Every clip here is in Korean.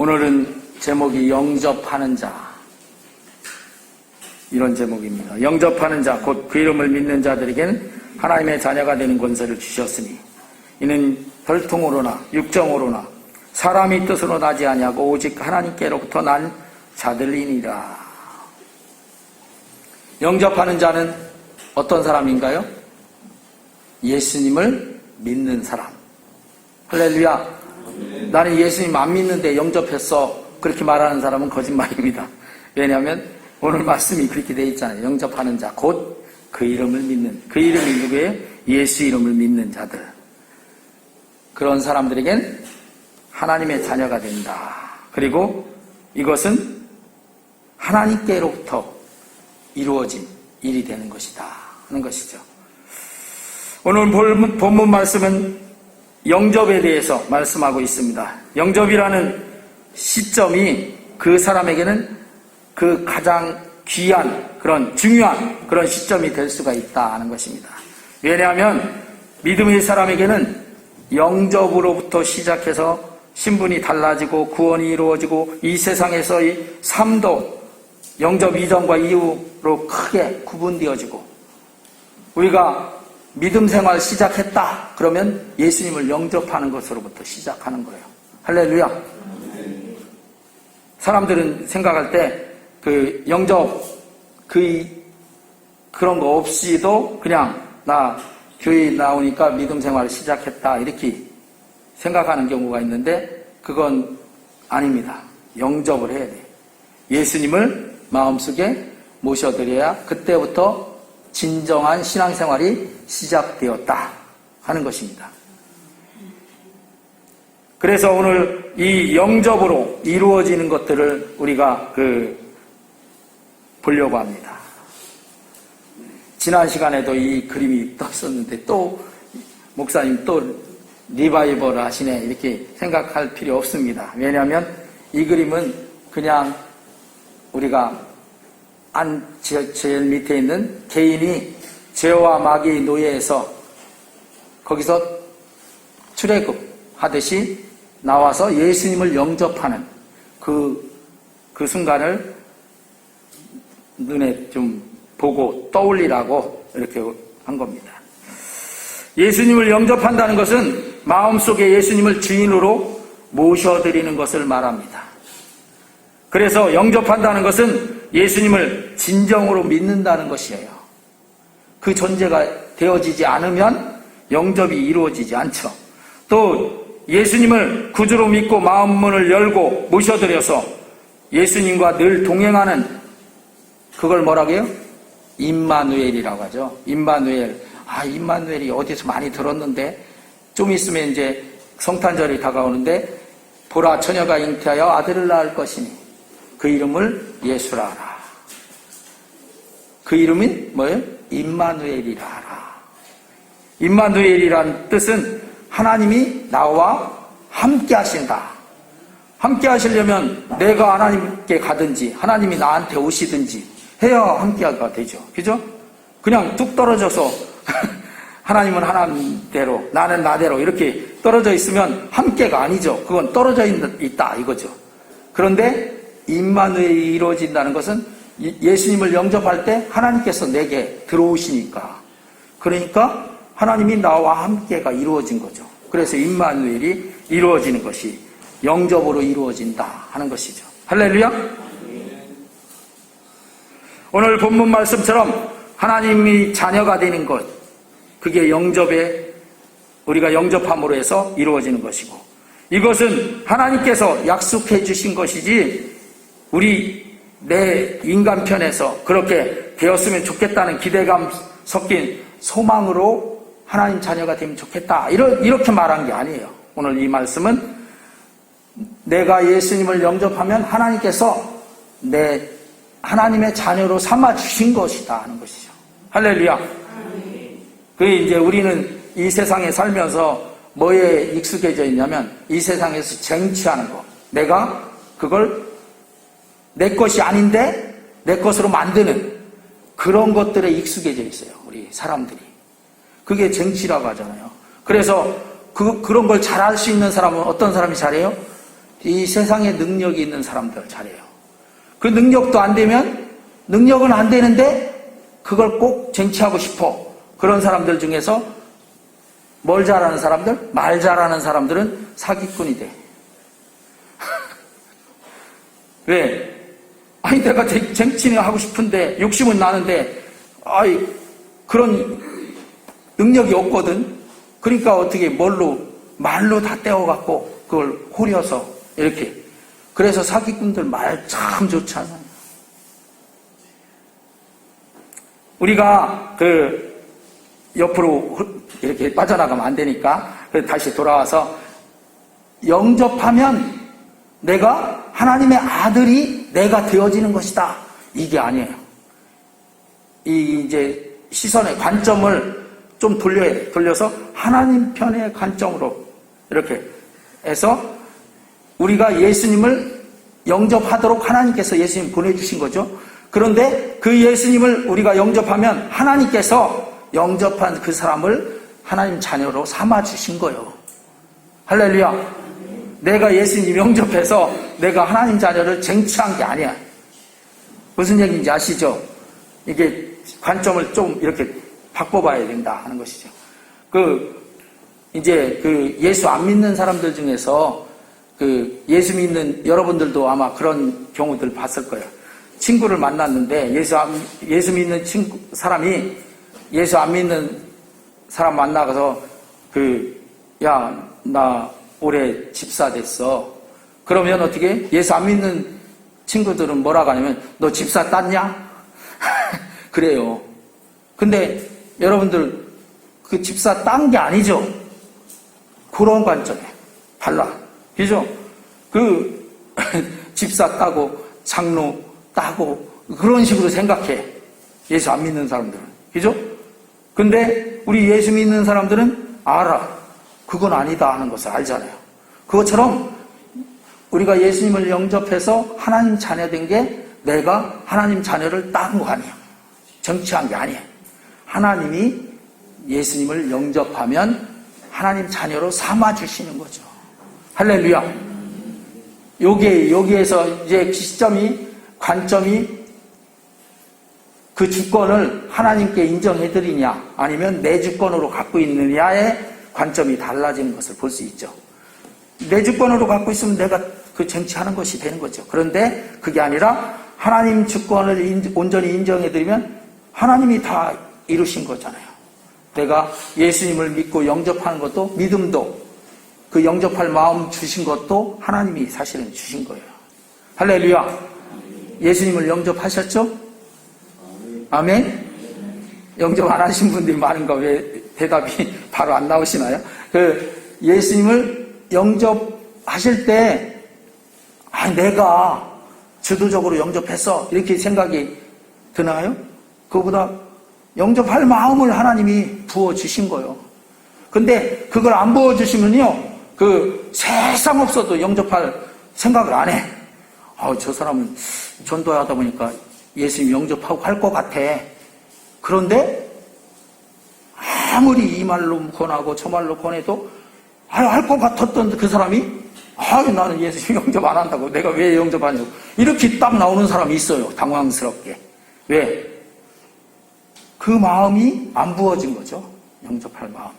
오늘은 제목이 영접하는 자, 이런 제목입니다. 영접하는 자, 곧 그 이름을 믿는 자들에게는 하나님의 자녀가 되는 권세를 주셨으니 이는 혈통으로나 육정으로나 사람의 뜻으로 나지 아니하고 오직 하나님께로부터 난 자들이니라. 영접하는 자는 어떤 사람인가요? 예수님을 믿는 사람. 할렐루야. 나는 예수님 안 믿는데 영접했어, 그렇게 말하는 사람은 거짓말입니다. 왜냐하면 오늘 말씀이 그렇게 되어 있잖아요. 영접하는 자, 곧 그 이름을 믿는, 그 이름이 누구예요? 예수 이름을 믿는 자들. 그런 사람들에겐 하나님의 자녀가 된다. 그리고 이것은 하나님께로부터 이루어진 일이 되는 것이다 하는 것이죠. 오늘 본문 말씀은 영접에 대해서 말씀하고 있습니다. 영접이라는 시점이 그 사람에게는 그 가장 귀한, 그런 중요한 그런 시점이 될 수가 있다 하는 것입니다. 왜냐하면 믿음의 사람에게는 영접으로부터 시작해서 신분이 달라지고 구원이 이루어지고 이 세상에서의 삶도 영접 이전과 이후로 크게 구분되어지고, 우리가 믿음 생활 시작했다 그러면 예수님을 영접하는 것으로부터 시작하는 거예요. 할렐루야. 사람들은 생각할 때 그 영접 그런 거 없이도 그냥 나 교회 나오니까 믿음 생활을 시작했다 이렇게 생각하는 경우가 있는데 그건 아닙니다. 영접을 해야 돼요. 예수님을 마음속에 모셔드려야 그때부터 진정한 신앙생활이 시작되었다 하는 것입니다. 그래서 오늘 이 영접으로 이루어지는 것들을 우리가 보려고 합니다. 지난 시간에도 이 그림이 떴었는데 또 목사님 또 리바이벌 하시네 이렇게 생각할 필요 없습니다. 왜냐하면 이 그림은 그냥 우리가 제일 밑에 있는 개인이 죄와 마귀의 노예에서 거기서 출애굽하듯이 나와서 예수님을 영접하는 그 순간을 눈에 좀 보고 떠올리라고 이렇게 한 겁니다. 예수님을 영접한다는 것은 마음속에 예수님을 주인으로 모셔드리는 것을 말합니다. 그래서 영접한다는 것은 예수님을 진정으로 믿는다는 것이에요. 그 존재가 되어지지 않으면 영접이 이루어지지 않죠. 또 예수님을 구주로 믿고 마음문을 열고 모셔드려서 예수님과 늘 동행하는, 그걸 뭐라고 해요? 임마누엘이라고 하죠. 임마누엘. 임마누엘이 어디서 많이 들었는데 좀 있으면 이제 성탄절이 다가오는데 보라 처녀가 잉태하여 아들을 낳을 것이니 그 이름을 예수라 하라. 그 이름은 뭐예요? 임마누엘이라 하라. 임마누엘이란 뜻은 하나님이 나와 함께 하신다. 함께 하시려면 내가 하나님께 가든지 하나님이 나한테 오시든지 해야 함께가 되죠. 그죠? 그냥 뚝 떨어져서 하나님은 하나님대로 나는 나대로 이렇게 떨어져 있으면 함께가 아니죠. 그건 떨어져 있다 이거죠. 그런데 임마누엘이 이루어진다는 것은 예수님을 영접할 때 하나님께서 내게 들어오시니까, 그러니까 하나님이 나와 함께가 이루어진 거죠. 그래서 임마누엘이 이루어지는 것이 영접으로 이루어진다 하는 것이죠. 할렐루야. 오늘 본문 말씀처럼 하나님이 자녀가 되는 것, 그게 영접에 우리가 영접함으로 해서 이루어지는 것이고, 이것은 하나님께서 약속해 주신 것이지 내 인간편에서 그렇게 되었으면 좋겠다는 기대감 섞인 소망으로 하나님 자녀가 되면 좋겠다 이렇게 말한 게 아니에요. 오늘 이 말씀은 내가 예수님을 영접하면 하나님께서 내 하나님의 자녀로 삼아 주신 것이다 하는 것이죠. 할렐루야. 이제 우리는 이 세상에 살면서 뭐에 익숙해져 있냐면 이 세상에서 쟁취하는 거, 내가 그걸 내 것이 아닌데 내 것으로 만드는 그런 것들에 익숙해져 있어요. 우리 사람들이. 그게 쟁취라고 하잖아요. 그래서 그런 걸 잘할 수 있는 사람은 어떤 사람이 잘해요? 이 세상에 능력이 있는 사람들 잘해요. 그 능력도 안 되면, 능력은 안 되는데 그걸 꼭 쟁취하고 싶어. 그런 사람들 중에서 뭘 잘하는 사람들? 말 잘하는 사람들은 사기꾼이 돼. 왜? 아니, 내가 쟁취는 하고 싶은데, 욕심은 나는데, 그런 능력이 없거든? 그러니까 어떻게, 말로 다 떼어갖고, 그걸 호려서, 이렇게. 그래서 사기꾼들 말 참 좋잖아요. 우리가 옆으로 이렇게 빠져나가면 안 되니까, 다시 돌아와서, 영접하면 내가 하나님의 아들이 내가 되어지는 것이다. 이게 아니에요. 이제 시선의 관점을 좀 돌려야 돼. 돌려서 하나님 편의 관점으로 이렇게 해서 우리가 예수님을 영접하도록 하나님께서 예수님 보내주신 거죠. 그런데 그 예수님을 우리가 영접하면 하나님께서 영접한 그 사람을 하나님 자녀로 삼아주신 거예요. 할렐루야. 내가 예수님 영접해서 내가 하나님 자녀를 쟁취한 게 아니야. 무슨 얘기인지 아시죠? 이게 관점을 좀 이렇게 바꿔봐야 된다 하는 것이죠. 이제 예수 안 믿는 사람들 중에서 예수 믿는 여러분들도 아마 그런 경우들 봤을 거예요. 친구를 만났는데 예수 믿는 사람이 예수 안 믿는 사람 만나서 야, 나 올해 집사 됐어. 그러면 어떻게? 예수 안 믿는 친구들은 뭐라고 하냐면 너 집사 땄냐? 그래요. 근데 여러분들 그 집사 딴 게 아니죠. 그런 관점에 달라. 그죠? 집사 따고 장로 따고 그런 식으로 생각해. 예수 안 믿는 사람들은. 그죠? 근데 우리 예수 믿는 사람들은 알아. 그건 아니다 하는 것을 알잖아요. 그것처럼 우리가 예수님을 영접해서 하나님 자녀 된 게 내가 하나님 자녀를 딴 거 아니에요. 정치한 게 아니에요. 하나님이 예수님을 영접하면 하나님 자녀로 삼아주시는 거죠. 할렐루야. 여기에서 이제 관점이 그 주권을 하나님께 인정해드리냐 아니면 내 주권으로 갖고 있느냐의 관점이 달라지는 것을 볼 수 있죠. 내 주권으로 갖고 있으면 내가 쟁취하는 것이 되는 거죠. 그런데 그게 아니라 하나님 주권을 온전히 인정해드리면 하나님이 다 이루신 거잖아요. 내가 예수님을 믿고 영접하는 것도 믿음도 그 영접할 마음 주신 것도 하나님이 사실은 주신 거예요. 할렐루야. 예수님을 영접하셨죠? 아멘? 영접 안 하신 분들이 많은가 왜 대답이 바로 안 나오시나요? 예수님을 영접하실 때, 내가 주도적으로 영접했어. 이렇게 생각이 드나요? 그거보다 영접할 마음을 하나님이 부어주신 거예요. 근데 그걸 안 부어주시면요, 세상 없어도 영접할 생각을 안 해. 저 사람은 전도하다 보니까 예수님 영접하고 할 것 같아. 그런데 아무리 이 말로 권하고 저 말로 권해도 할 것 같았던 그 사람이 나는 예수님 영접 안 한다고 내가 왜 영접하냐고 이렇게 딱 나오는 사람이 있어요. 당황스럽게. 왜? 그 마음이 안 부어진 거죠. 영접할 마음이.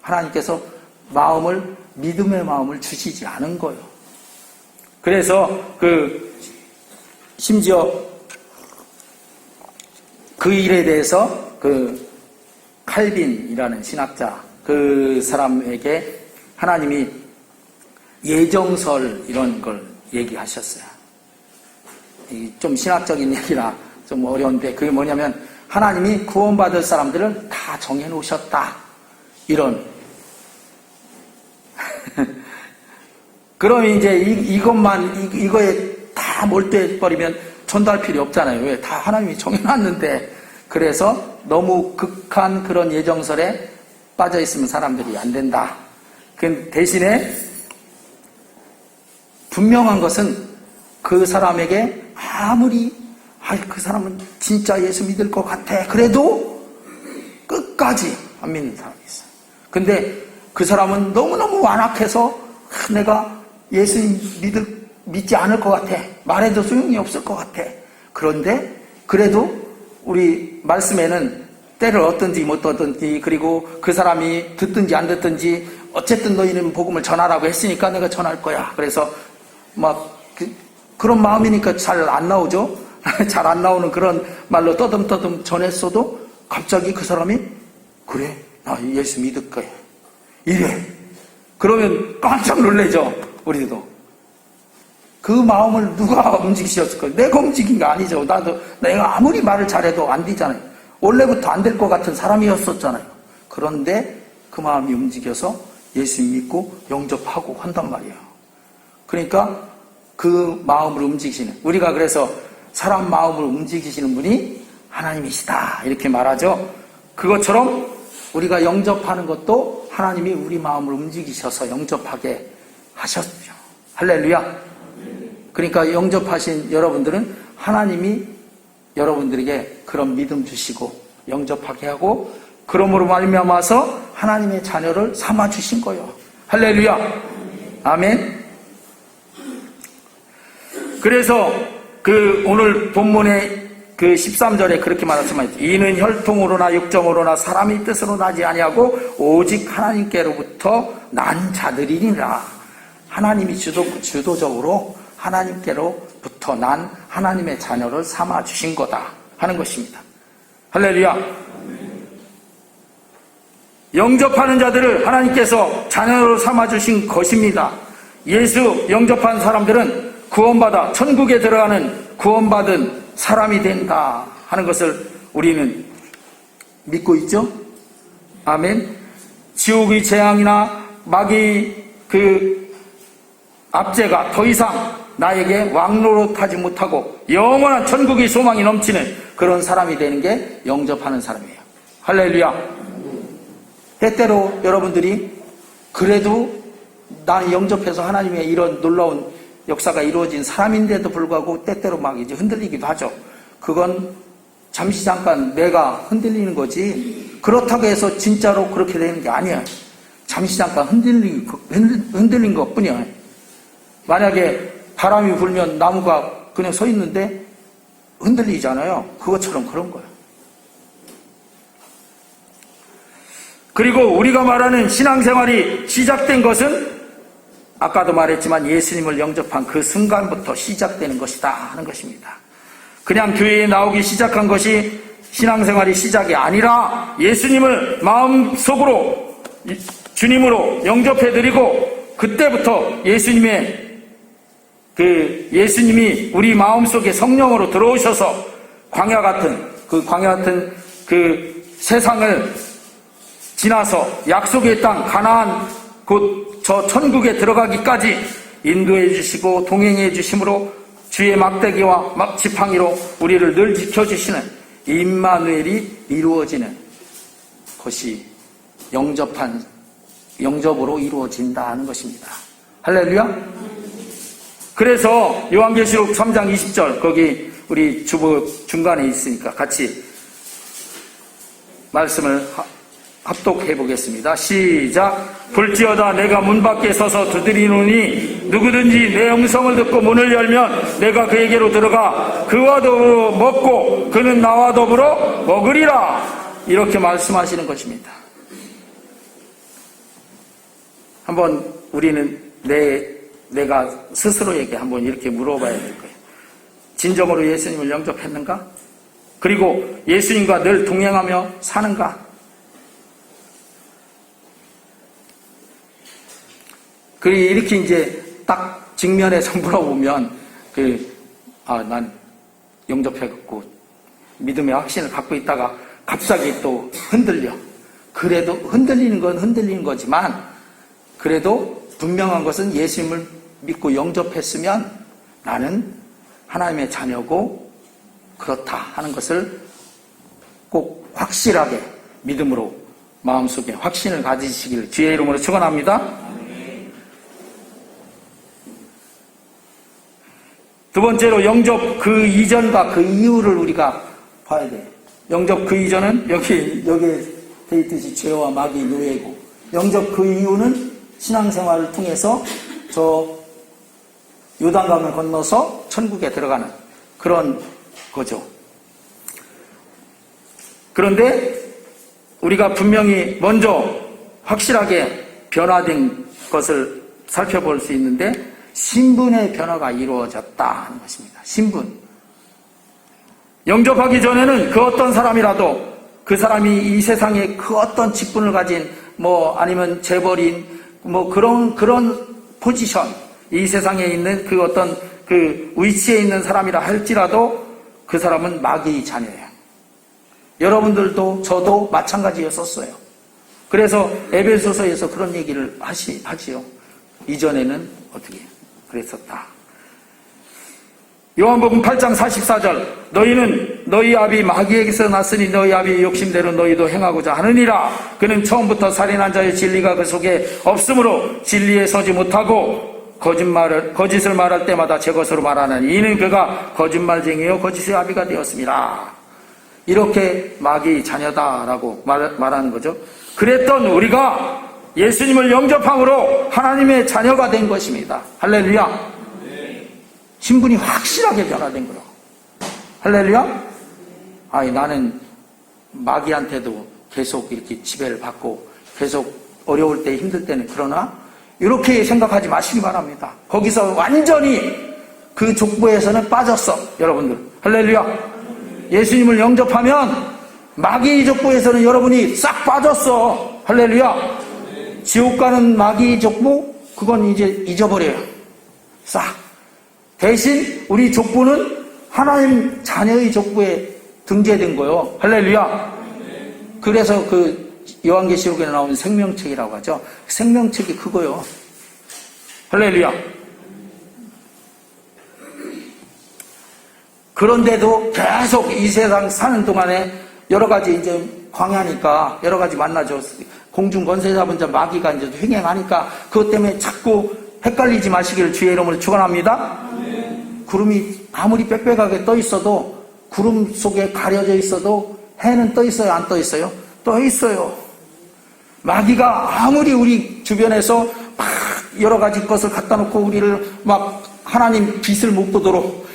하나님께서 믿음의 마음을 주시지 않은 거예요. 그래서 심지어 그 일에 대해서 칼빈이라는 신학자 그 사람에게 하나님이 예정설 이런 걸 얘기하셨어요. 좀 신학적인 얘기라 좀 어려운데 그게 뭐냐면 하나님이 구원받을 사람들을 다 정해놓으셨다. 이런. 그럼 이제 이거에 다 몰두해버리면 전도할 필요 없잖아요. 왜? 다 하나님이 정해놨는데. 그래서 너무 극한 그런 예정설에 빠져있으면 사람들이 안 된다. 그 대신에 분명한 것은 그 사람에게 아무리 그 사람은 진짜 예수 믿을 것 같아. 그래도 끝까지 안 믿는 사람이 있어요. 근데 그 사람은 너무너무 완악해서 내가 예수님 믿지 않을 것 같아. 말해도 소용이 없을 것 같아. 그런데 그래도 우리 말씀에는 때를 얻든지 못 얻든지, 그리고 그 사람이 듣든지 안 듣든지 어쨌든 너희는 복음을 전하라고 했으니까 내가 전할 거야. 그래서 막 그런 마음이니까 잘 안 나오죠. 잘 안 나오는 그런 말로 떠듬떠듬 전했어도 갑자기 그 사람이 그래, 나 예수 믿을 거야, 이래. 그러면 깜짝 놀라죠. 우리도 그 마음을 누가 움직이셨을까요? 내가 움직인 게 아니죠. 내가 아무리 말을 잘해도 안 되잖아요. 원래부터 안 될 것 같은 사람이었었잖아요. 그런데 그 마음이 움직여서 예수 믿고 영접하고 한단 말이에요. 그러니까 그 마음을 움직이시는, 우리가 그래서 사람 마음을 움직이시는 분이 하나님이시다 이렇게 말하죠. 그것처럼 우리가 영접하는 것도 하나님이 우리 마음을 움직이셔서 영접하게 하셨죠. 할렐루야. 그러니까 영접하신 여러분들은 하나님이 여러분들에게 그런 믿음 주시고 영접하게 하고, 그러므로 말미암아서 하나님의 자녀를 삼아 주신 거예요. 할렐루야. 아멘. 그래서 오늘 본문의 13절에 그렇게 말했지만, 이는 혈통으로나 육정으로나 사람의 뜻으로 나지 아니하고 오직 하나님께로부터 난 자들이니라. 하나님이 주도적으로 하나님께로부터 난 하나님의 자녀를 삼아 주신 거다 하는 것입니다. 할렐루야. 영접하는 자들을 하나님께서 자녀로 삼아 주신 것입니다. 예수 영접한 사람들은 구원받아 천국에 들어가는 구원받은 사람이 된다 하는 것을 우리는 믿고 있죠. 아멘. 지옥의 재앙이나 마귀의 압제가 더 이상 나에게 왕노릇하지 못하고 영원한 천국의 소망이 넘치는 그런 사람이 되는 게 영접하는 사람이에요. 할렐루야. 때때로 여러분들이 그래도 나는 영접해서 하나님의 이런 놀라운 역사가 이루어진 사람인데도 불구하고 때때로 막 이제 흔들리기도 하죠. 그건 잠시 잠깐 내가 흔들리는 거지, 그렇다고 해서 진짜로 그렇게 되는 게 아니야. 잠시 잠깐 흔들린 것 뿐이야. 만약에 바람이 불면 나무가 그냥 서 있는데 흔들리잖아요. 그것처럼 그런 거예요. 그리고 우리가 말하는 신앙생활이 시작된 것은 아까도 말했지만 예수님을 영접한 그 순간부터 시작되는 것이다 하는 것입니다. 그냥 교회에 나오기 시작한 것이 신앙생활이 시작이 아니라 예수님을 마음속으로 주님으로 영접해드리고, 그때부터 예수님이 우리 마음속에 성령으로 들어오셔서 광야 같은 그 세상을 지나서 약속의 땅 가나안 곧 저 천국에 들어가기까지 인도해 주시고 동행해 주심으로 주의 막대기와 지팡이로 우리를 늘 지켜주시는 임마누엘이 이루어지는 것이 영접으로 이루어진다 하는 것입니다. 할렐루야. 그래서 요한계시록 3장 20절 거기 우리 주보 중간에 있으니까 같이 말씀을 합독해 보겠습니다. 시작. 볼지어다 내가 문 밖에 서서 두드리노니 누구든지 내 음성을 듣고 문을 열면 내가 그에게로 들어가 그와 더불어 먹고 그는 나와 더불어 먹으리라. 이렇게 말씀하시는 것입니다. 한번 우리는 내가 스스로에게 한번 이렇게 물어봐야 될 거예요. 진정으로 예수님을 영접했는가? 그리고 예수님과 늘 동행하며 사는가? 그리고 이렇게 이제 딱 직면에서 물어보면 난 영접해갖고 믿음의 확신을 갖고 있다가 갑자기 또 흔들려. 그래도 흔들리는 건 흔들리는 거지만 그래도 분명한 것은 예수님을 믿고 영접했으면 나는 하나님의 자녀고 그렇다 하는 것을 꼭 확실하게 믿음으로 마음속에 확신을 가지시길 주의 이름으로 축원합니다. 두 번째로 영접 그 이전과 그 이후를 우리가 봐야 돼요. 영접 그 이전은 여기에 돼 있듯이 죄와 마귀 노예고, 영접 그 이후는 신앙생활을 통해서 저 요단강을 건너서 천국에 들어가는 그런 거죠. 그런데 우리가 분명히 먼저 확실하게 변화된 것을 살펴볼 수 있는데 신분의 변화가 이루어졌다 하는 것입니다. 신분. 영접하기 전에는 그 어떤 사람이라도 그 사람이 이 세상에 그 어떤 직분을 가진 아니면 재벌인 그런 포지션, 이 세상에 있는 그 어떤 그 위치에 있는 사람이라 할지라도 그 사람은 마귀의 자녀예요. 여러분들도 저도 마찬가지였었어요. 그래서 에베소서에서 그런 얘기를 하지요. 이전에는 어떻게 그랬었다. 요한복음 8장 44절 너희는 너희 아비 마귀에게서 났으니 너희 아비의 욕심대로 너희도 행하고자 하느니라. 그는 처음부터 살인한 자의 진리가 그 속에 없으므로 진리에 서지 못하고 거짓을 말할 때마다 제 것으로 말하나니 이는 그가 거짓말쟁이요 거짓의 아비가 되었습니다. 이렇게 마귀의 자녀다라고 말하는 거죠. 그랬던 우리가 예수님을 영접함으로 하나님의 자녀가 된 것입니다. 할렐루야. 신분이 확실하게 변화된 거예요. 할렐루야. 나는 마귀한테도 계속 이렇게 지배를 받고 계속 어려울 때 힘들 때는 그러나 이렇게 생각하지 마시기 바랍니다. 거기서 완전히 그 족보에서는 빠졌어. 여러분들 할렐루야. 예수님을 영접하면 마귀의 족보에서는 여러분이 싹 빠졌어. 할렐루야. 지옥 가는 마귀의 족보 그건 이제 잊어버려요. 싹. 대신 우리 족보는 하나님 자녀의 족보에 등재된 거예요. 할렐루야. 그래서 그 요한계시록에 나오는 생명책이라고 하죠. 생명책이 그거요. 할렐루야. 그런데도 계속 이 세상 사는 동안에 여러 가지 이제 광야니까 여러 가지 만나죠. 공중 권세 잡은 자 마귀가 이제 횡행하니까 그것 때문에 자꾸 헷갈리지 마시기를 주의 이름으로 축원합니다. 구름이 아무리 빽빽하게 떠 있어도 구름 속에 가려져 있어도 해는 떠 있어요, 안 떠 있어요? 떠 있어요. 마귀가 아무리 우리 주변에서 막 여러 가지 것을 갖다 놓고 우리를 막 하나님 빛을 못 보도록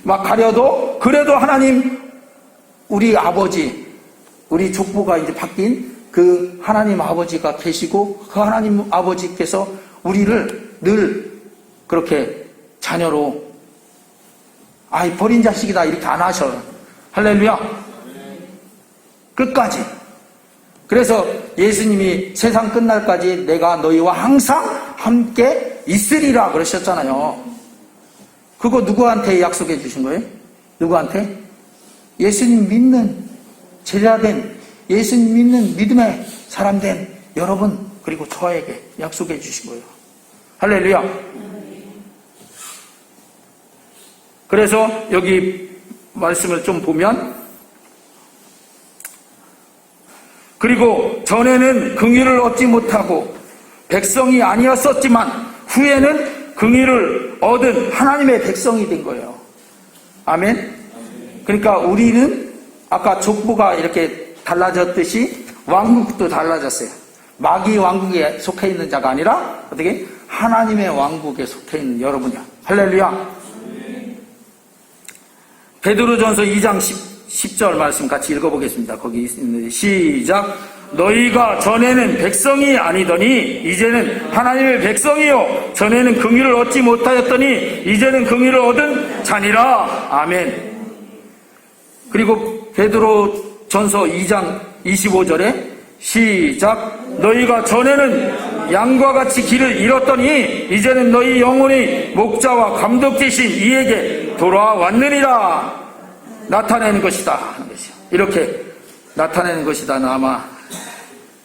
막 가려도 그래도 하나님 우리 아버지 우리 족보가 이제 바뀐 그 하나님 아버지가 계시고 그 하나님 아버지께서 우리를 늘 그렇게 자녀로 버린 자식이다 이렇게 안 하셔요. 할렐루야. 끝까지. 그래서 예수님이 세상 끝날까지 내가 너희와 항상 함께 있으리라 그러셨잖아요. 그거 누구한테 약속해 주신 거예요? 누구한테? 예수님 믿는 제자된 예수님 믿는 믿음의 사람된 여러분 그리고 저에게 약속해 주신 거예요. 할렐루야. 그래서 여기 말씀을 좀 보면 그리고 전에는 긍휼을 얻지 못하고 백성이 아니었었지만 후에는 긍휼을 얻은 하나님의 백성이 된 거예요. 아멘. 그러니까 우리는 아까 족보가 이렇게 달라졌듯이 왕국도 달라졌어요. 마귀 왕국에 속해 있는 자가 아니라 어떻게 하나님의 왕국에 속해 있는 여러분이야. 할렐루야. 베드로전서 2장 10절 말씀 같이 읽어보겠습니다. 거기 있는 시작. 너희가 전에는 백성이 아니더니 이제는 하나님의 백성이요 전에는 긍휼을 얻지 못하였더니 이제는 긍휼을 얻은 자니라. 아멘. 그리고 베드로전서 2장 25절에 시작. 너희가 전에는 양과 같이 길을 잃었더니 이제는 너희 영혼이 목자와 감독 되신 이에게 돌아왔느니라. 나타내는 것이다 하는 것이요. 이렇게 나타내는 것이다는 아마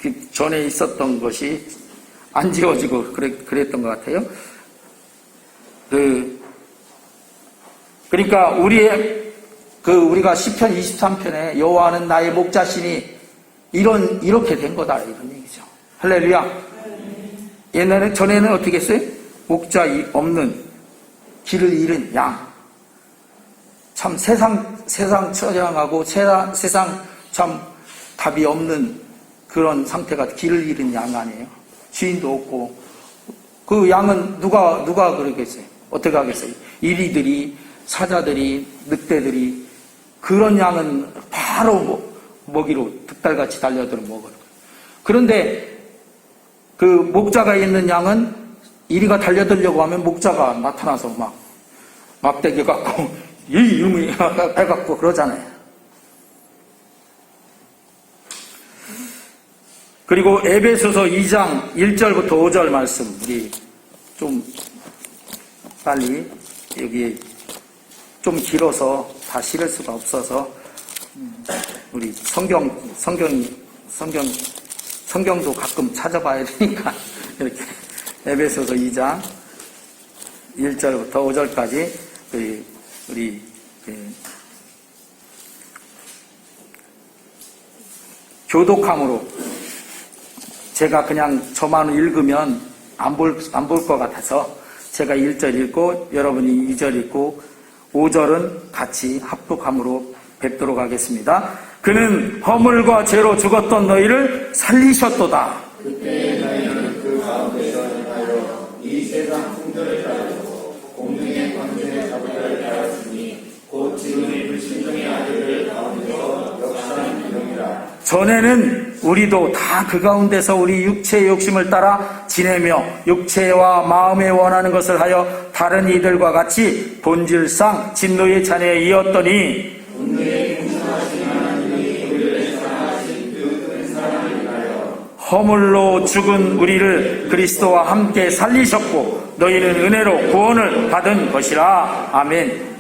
그 전에 있었던 것이 안 지워지고 그랬던 것 같아요. 그러니까 우리가 시편 23편에 여호와는 나의 목자시니 이렇게 된 거다 이런 얘기죠. 할렐루야. 전에는 어떻게 했어요? 목자 없는 길을 잃은 양. 참 세상 처량하고 세상 참 답이 없는 그런 상태가 길을 잃은 양 아니에요. 주인도 없고 그 양은 누가 그러겠어요? 어떻게 하겠어요? 이리들이, 사자들이, 늑대들이, 그런 양은 바로 먹이로 득달같이 달려들어 먹어요. 그런데 그 목자가 있는 양은 이리가 달려들려고 하면 목자가 나타나서 막 막대기 갖고 이름이 해갖고 그러잖아요. 그리고 에베소서 2장 1절부터 5절 말씀, 우리 좀 빨리, 여기 좀 길어서 다 실을 수가 없어서 우리 성경도 가끔 찾아봐야 되니까 이렇게 에베소서 2장 1절부터 5절까지 우리 교독함으로 제가 그냥 저만 읽으면 안 볼 것 같아서 제가 1절 읽고 여러분이 2절 읽고 5절은 같이 합독함으로 뵙도록 하겠습니다. 그는 허물과 죄로 죽었던 너희를 살리셨도다. 그때 너희는 그 가운데서 행하여 이 세상 풍조를 따르고 공중의 권세를 잡으려 하였으니 곧 지금의 불신종의 아들들 가운데서 역사하는 기능이라. 전에는 우리도 다 그 가운데서 우리 육체의 욕심을 따라 지내며 육체와 마음에 원하는 것을 하여 다른 이들과 같이 본질상 진노의 자녀에 이었더니 허물로 죽은 우리를 그리스도와 함께 살리셨고 너희는 은혜로 구원을 받은 것이라. 아멘.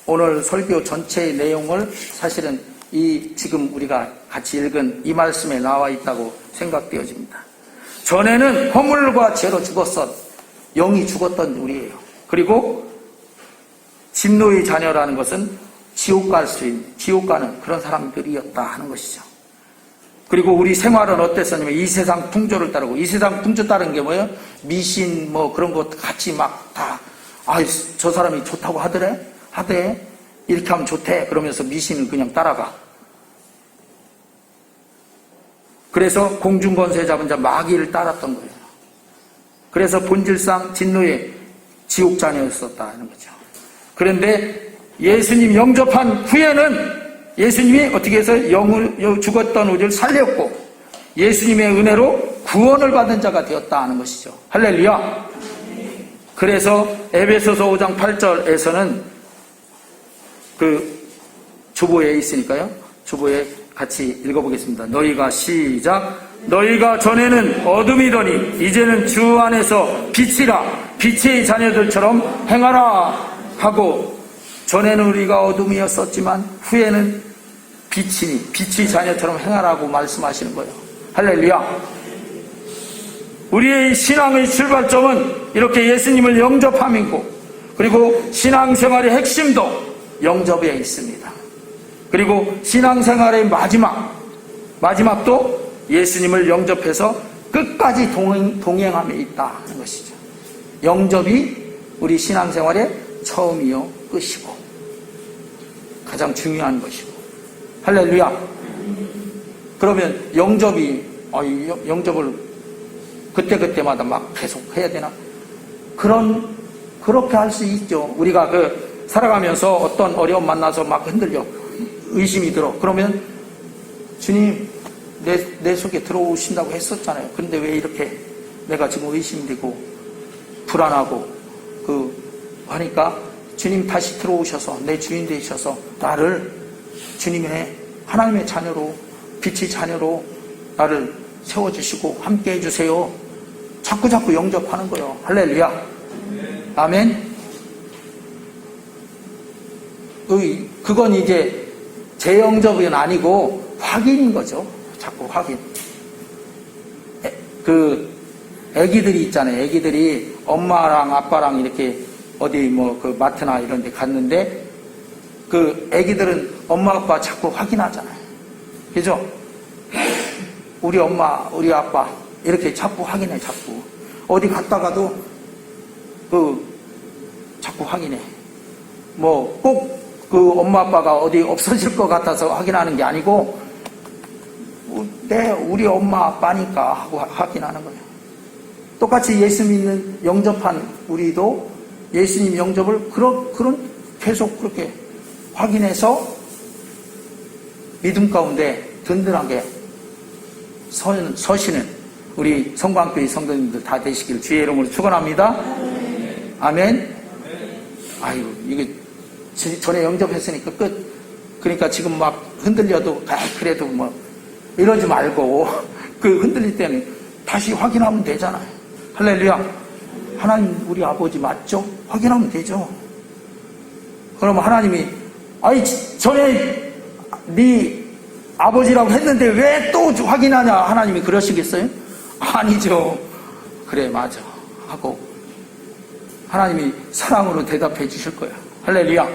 오늘 설교 전체의 내용을 사실은 지금 우리가 같이 읽은 이 말씀에 나와 있다고 생각되어집니다. 전에는 허물과 죄로 죽었던, 영이 죽었던 우리예요. 그리고 진노의 자녀라는 것은 지옥 갈 수 있는, 지옥 가는 그런 사람들이었다 하는 것이죠. 그리고 우리 생활은 어땠었냐면 이 세상 풍조를 따르고, 이 세상 풍조 따르는 게 뭐예요? 미신 그런 것 같이 막 다, 저 사람이 좋다고 하대. 이렇게 하면 좋대. 그러면서 미신을 그냥 따라가. 그래서 공중권세 잡은 자 마귀를 따랐던 거예요. 그래서 본질상 진노의 지옥 자녀였었다는 거죠. 그런데 예수님 영접한 후에는 예수님이 어떻게 해서 죽었던 우리를 살렸고 예수님의 은혜로 구원을 받은 자가 되었다 하는 것이죠. 할렐루야. 그래서 에베소서 5장 8절에서는 그 주보에 있으니까요. 주보에 같이 읽어보겠습니다. 너희가 시작. 너희가 전에는 어둠이더니 이제는 주 안에서 빛이라. 빛의 자녀들처럼 행하라 하고, 전에는 우리가 어둠이었었지만 후에는 빛이니 빛의 자녀처럼 행하라고 말씀하시는 거예요. 할렐루야. 우리의 신앙의 출발점은 이렇게 예수님을 영접함이고, 그리고 신앙생활의 핵심도 영접에 있습니다. 그리고 신앙생활의 마지막도 예수님을 영접해서 끝까지 동행함에 있다 하는 것이죠. 영접이 우리 신앙생활의 처음이요 끝이고 가장 중요한 것이고. 할렐루야. 그러면 영접을 그때마다 막 계속 해야 되나? 그렇게 할 수 있죠. 우리가 살아가면서 어떤 어려움 만나서 막 흔들려 의심이 들어. 그러면 주님 내 속에 들어오신다고 했었잖아요. 그런데 왜 이렇게 내가 지금 의심되고 불안하고 하니까 주님 다시 들어오셔서 내 주인 되셔서 나를 주님의 하나님의 자녀로, 빛의 자녀로 나를 세워주시고 함께 해주세요. 자꾸 영접하는 거예요. 할렐루야. 아멘. 그건 이제 재영접은 아니고 확인인 거죠. 자꾸 확인. 애기들이 있잖아요. 애기들이 엄마랑 아빠랑 이렇게 어디 마트나 이런 데 갔는데 애기들은 엄마 아빠 자꾸 확인하잖아요. 그죠? 우리 엄마, 우리 아빠 이렇게 자꾸 확인해. 자꾸 어디 갔다가도 자꾸 확인해. 꼭 엄마 아빠가 어디 없어질 것 같아서 확인하는 게 아니고 우리 엄마 아빠니까 하고 확인하는 거예요. 똑같이 예수 믿는 영접한 우리도 예수님 영접을 그런 계속 그렇게 확인해서 믿음 가운데 든든하게 서시는 우리 성광교회 성도님들 다 되시길 주의 이름으로 축원합니다. 아멘. 아이고, 이게 전에 영접했으니까 끝. 그러니까 지금 막 흔들려도 그래도 뭐 이러지 말고 그 흔들릴 때는 다시 확인하면 되잖아요. 할렐루야. 하나님 우리 아버지 맞죠? 확인하면 되죠. 그러면 하나님이 전에 네 아버지라고 했는데 왜 또 확인하냐, 하나님이 그러시겠어요? 아니죠. 그래 맞아 하고 하나님이 사랑으로 대답해 주실 거예요. 할렐루야.